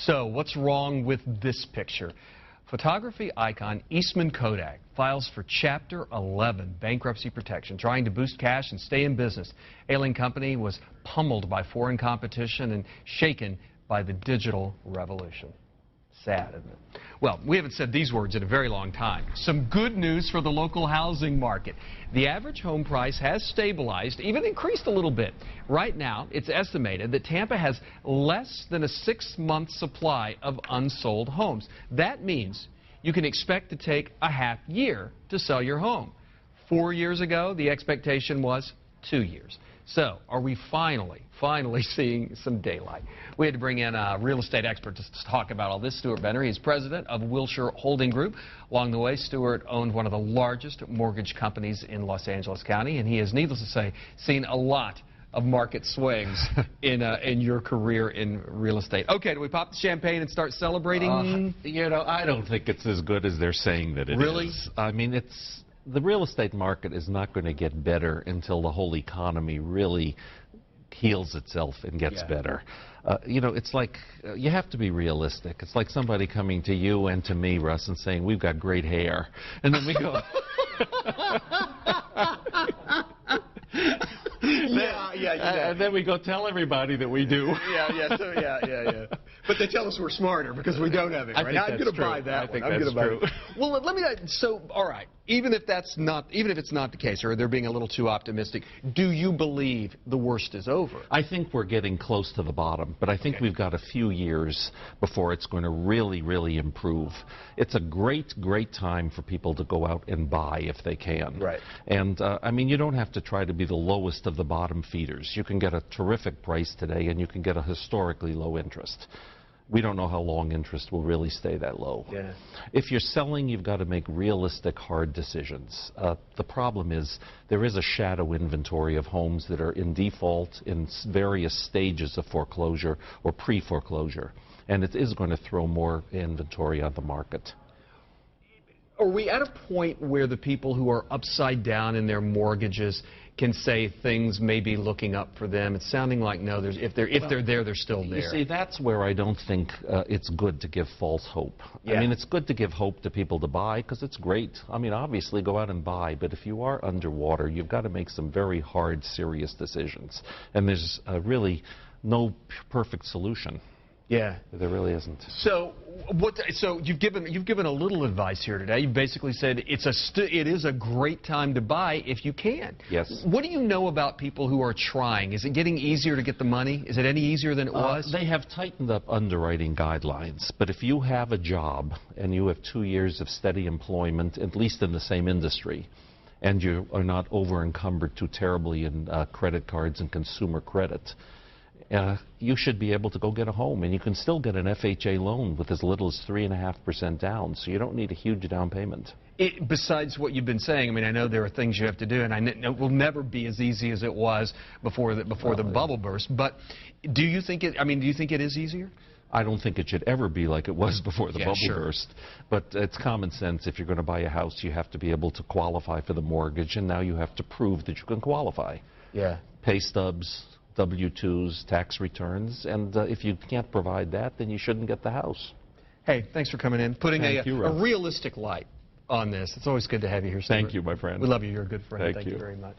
So, what's wrong with this picture? Photography icon Eastman Kodak files for Chapter 11 bankruptcy protection, trying to boost cash and stay in business. Ailing company was pummeled by foreign competition and shaken by the digital revolution. Sad, isn't it? Well, we haven't said these words in a very long time. Some good news for the local housing market. The average home price has stabilized, even increased a little bit. Right now, it's estimated that Tampa has less than a 6-month supply of unsold homes. That means you can expect to take a half year to sell your home. 4 years ago, the expectation was 2 years. So, are we finally seeing some daylight? We had to bring in a real estate expert to talk about all this. Stuart Vener, he's president of Wilshire Holding Group. Along the way, Stuart owned one of the largest mortgage companies in Los Angeles County, and he has, needless to say, seen a lot of market swings in your career in real estate. Okay, do we pop the champagne and start celebrating? You know, I don't think it's as good as they're saying that it is. Really? I mean, the real estate market is not going to get better until the whole economy really heals itself and gets better. You know, it's like you have to be realistic. It's like somebody coming to you and to me, Russ, and saying, we've got great hair. And then we go... And then we go tell everybody that we do. Yeah. But they tell us we're smarter because we don't have it. Right? I'm going to buy that. I think that's true. Well, let me. So, all right. Even if it's not the case, or they're being a little too optimistic, do you believe the worst is over? I think we're getting close to the bottom, but I think we've got a few years before it's going to really improve. It's a great time for people to go out and buy if they can. Right. And I mean, you don't have to try to be the lowest of the bottom feeders. You can get a terrific price today, and you can get a historically low interest. We don't know how long interest will really stay that low. Yeah. If you're selling, you've got to make realistic, hard decisions. The problem is there is a shadow inventory of homes that are in default in various stages of foreclosure or pre-foreclosure, and it is going to throw more inventory on the market. Are we at a point where the people who are upside down in their mortgages can say things may be looking up for them? It's sounding like no. If they're there, they're still there. You see, that's where I don't think it's good to give false hope. Yeah. I mean, it's good to give hope to people to buy because it's great. I mean, obviously, go out and buy. But if you are underwater, you've got to make some very hard, serious decisions. And there's really no perfect solution. Yeah, there really isn't. So you've given a little advice here today. You've basically said it is a great time to buy if you can. Yes. What do you know about people who are trying? Is it getting easier to get the money? Is it any easier than it was? They have tightened up underwriting guidelines. But if you have a job and you have 2 years of steady employment, at least in the same industry, and you are not over encumbered too terribly in credit cards and consumer credit, you should be able to go get a home, and you can still get an FHA loan with as little as 3.5% down, so you don't need a huge down payment. Besides what you've been saying, I mean, I know there are things you have to do, and it will never be as easy as it was before the bubble burst. But do you think it? I mean, do you think it is easier? I don't think it should ever be like it was before the bubble burst. But it's common sense. If you're going to buy a house, you have to be able to qualify for the mortgage, and now you have to prove that you can qualify. Yeah. Pay stubs, W-2s, tax returns, and if you can't provide that, then you shouldn't get the house. Hey, thanks for coming in, putting a realistic light on this. It's always good to have you here, Stuart. Thank you, my friend. We love you. You're a good friend. Thank you very much.